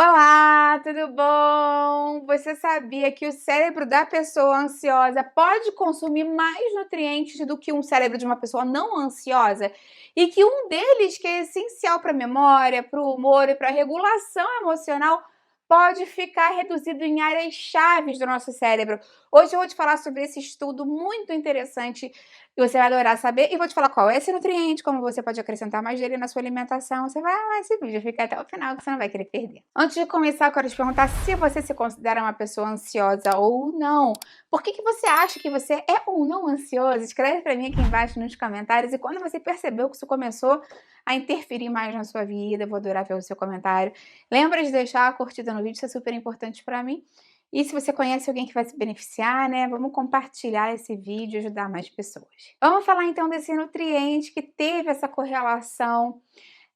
Olá, tudo bom? Você sabia que o cérebro da pessoa ansiosa pode consumir mais nutrientes do que um cérebro de uma pessoa não ansiosa? E que um deles, que é essencial para a memória, para o humor e para a regulação emocional, pode ficar reduzido em áreas chaves do nosso cérebro. Hoje eu vou te falar sobre esse estudo muito interessante e você vai adorar saber. E vou te falar qual é esse nutriente, como você pode acrescentar mais dele na sua alimentação. Você vai amar esse vídeo, fica até o final que você não vai querer perder. Antes de começar, eu quero te perguntar se você se considera uma pessoa ansiosa ou não. Por que você acha que você é ou não ansioso? Escreve para mim aqui embaixo nos comentários. E quando você percebeu que isso começou a interferir mais na sua vida, eu vou adorar ver o seu comentário. Lembra de deixar a curtida no vídeo, isso é super importante para mim. E se você conhece alguém que vai se beneficiar, né? Vamos compartilhar esse vídeo e ajudar mais pessoas. Vamos falar então desse nutriente que teve essa correlação.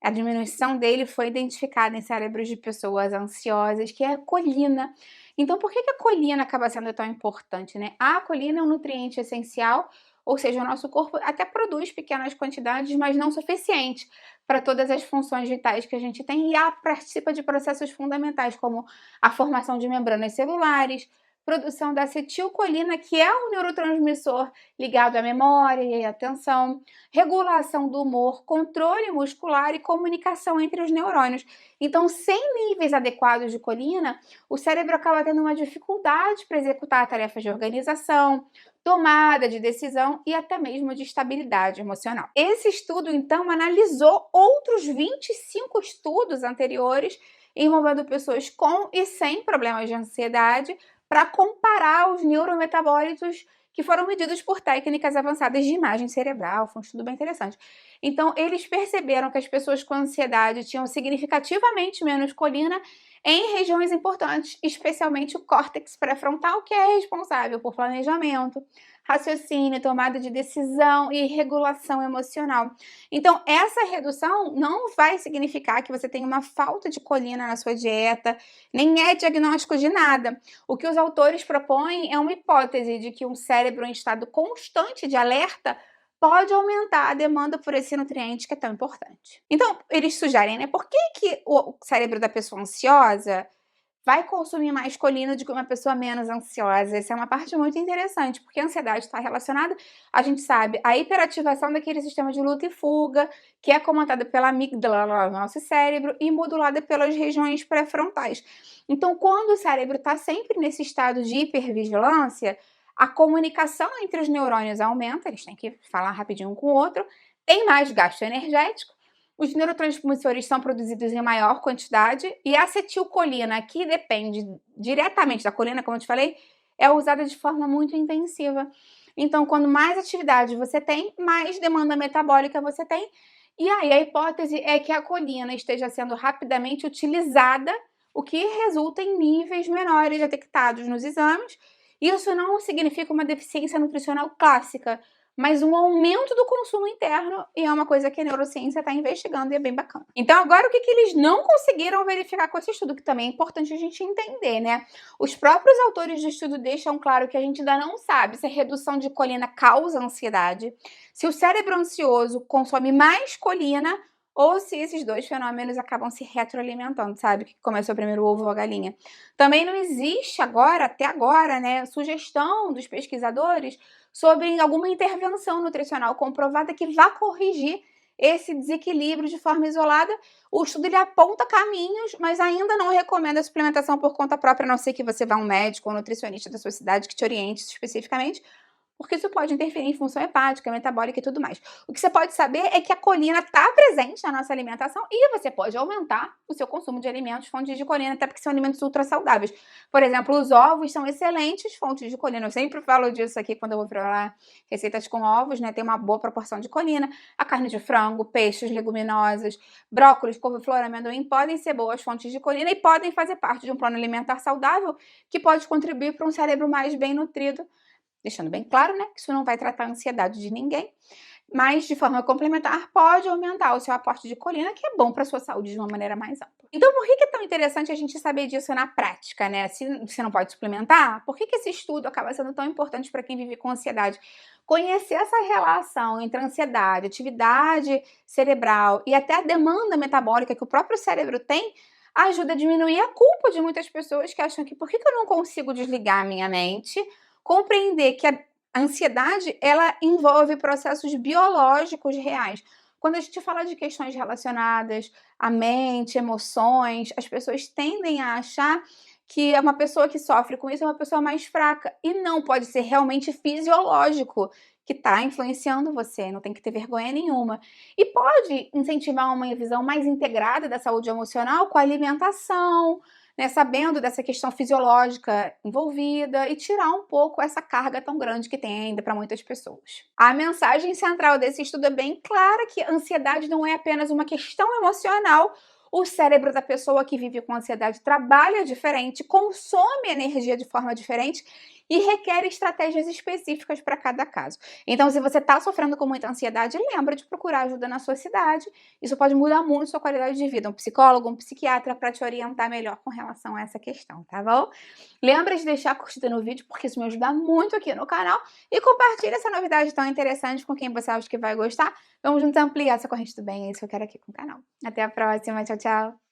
A diminuição dele foi identificada em cérebros de pessoas ansiosas, que é a colina. Então, por que a colina acaba sendo tão importante, né? A colina é um nutriente essencial, ou seja, o nosso corpo até produz pequenas quantidades, mas não suficiente para todas as funções vitais que a gente tem, e ela participa de processos fundamentais, como a formação de membranas celulares, produção da acetilcolina, que é um neurotransmissor ligado à memória e à atenção, regulação do humor, controle muscular e comunicação entre os neurônios. Então, sem níveis adequados de colina, o cérebro acaba tendo uma dificuldade para executar tarefas de organização, tomada de decisão e até mesmo de estabilidade emocional. Esse estudo, então, analisou outros 25 estudos anteriores envolvendo pessoas com e sem problemas de ansiedade para comparar os neurometabólitos que foram medidos por técnicas avançadas de imagem cerebral. Foi um estudo bem interessante. Então, eles perceberam que as pessoas com ansiedade tinham significativamente menos colina em regiões importantes, especialmente o córtex pré-frontal, que é responsável por planejamento, raciocínio, tomada de decisão e regulação emocional. Então, essa redução não vai significar que você tem uma falta de colina na sua dieta, nem é diagnóstico de nada. O que os autores propõem é uma hipótese de que um cérebro em estado constante de alerta pode aumentar a demanda por esse nutriente que é tão importante. Então, eles sugerem, né? Por que o cérebro da pessoa ansiosa vai consumir mais colina do que uma pessoa menos ansiosa? Essa é uma parte muito interessante, porque a ansiedade está relacionada, a gente sabe, à hiperativação daquele sistema de luta e fuga, que é comandada pela amígdala no nosso cérebro e modulada pelas regiões pré-frontais. Então, quando o cérebro está sempre nesse estado de hipervigilância, a comunicação entre os neurônios aumenta, eles têm que falar rapidinho um com o outro, tem mais gasto energético, os neurotransmissores são produzidos em maior quantidade e a acetilcolina, que depende diretamente da colina, como eu te falei, é usada de forma muito intensiva. Então, quando mais atividade você tem, mais demanda metabólica você tem. E aí a hipótese é que a colina esteja sendo rapidamente utilizada, o que resulta em níveis menores detectados nos exames. Isso não significa uma deficiência nutricional clássica, mas um aumento do consumo interno, e é uma coisa que a neurociência está investigando e é bem bacana. Então, agora, o que eles não conseguiram verificar com esse estudo, que também é importante a gente entender, né? Os próprios autores do estudo deixam claro que a gente ainda não sabe se a redução de colina causa ansiedade, se o cérebro ansioso consome mais colina, ou se esses dois fenômenos acabam se retroalimentando, sabe? Que começou primeiro o ovo ou a galinha. Também não existe agora, até agora, né, sugestão dos pesquisadores sobre alguma intervenção nutricional comprovada que vá corrigir esse desequilíbrio de forma isolada. O estudo ele aponta caminhos, mas ainda não recomenda a suplementação por conta própria, a não ser que você vá a um médico ou nutricionista da sua cidade que te oriente especificamente, porque isso pode interferir em função hepática, metabólica e tudo mais. O que você pode saber é que a colina está presente na nossa alimentação e você pode aumentar o seu consumo de alimentos fontes de colina, até porque são alimentos ultra saudáveis. Por exemplo, os ovos são excelentes fontes de colina. Eu sempre falo disso aqui quando eu vou falar receitas com ovos, né? Tem uma boa proporção de colina. A carne de frango, peixes, leguminosas, brócolis, couve-flor, amendoim podem ser boas fontes de colina e podem fazer parte de um plano alimentar saudável que pode contribuir para um cérebro mais bem nutrido. Deixando bem claro, né, que isso não vai tratar a ansiedade de ninguém, mas de forma complementar pode aumentar o seu aporte de colina, que é bom para a sua saúde de uma maneira mais ampla. Então, por que é tão interessante a gente saber disso na prática, né? Se você não pode suplementar, por que esse estudo acaba sendo tão importante para quem vive com ansiedade? Conhecer essa relação entre ansiedade, atividade cerebral e até a demanda metabólica que o próprio cérebro tem ajuda a diminuir a culpa de muitas pessoas que acham que por que eu não consigo desligar a minha mente, compreender que a ansiedade ela envolve processos biológicos reais. Quando a gente fala de questões relacionadas à mente, emoções, as pessoas tendem a achar que é uma pessoa que sofre com isso é uma pessoa mais fraca, e não, pode ser realmente fisiológico que está influenciando você, não tem que ter vergonha nenhuma. E pode incentivar uma visão mais integrada da saúde emocional com a alimentação, né, sabendo dessa questão fisiológica envolvida e tirar um pouco essa carga tão grande que tem ainda para muitas pessoas. A mensagem central desse estudo é bem clara que a ansiedade não é apenas uma questão emocional. O cérebro da pessoa que vive com ansiedade trabalha diferente, consome energia de forma diferente e requer estratégias específicas para cada caso. Então, se você está sofrendo com muita ansiedade, lembra de procurar ajuda na sua cidade. Isso pode mudar muito sua qualidade de vida. Um psicólogo, um psiquiatra para te orientar melhor com relação a essa questão, tá bom? Lembra de deixar a curtida no vídeo, porque isso me ajuda muito aqui no canal. E compartilha essa novidade tão interessante com quem você acha que vai gostar. Vamos juntos ampliar essa corrente do bem, é isso que eu quero aqui com o canal. Até a próxima, tchau, tchau!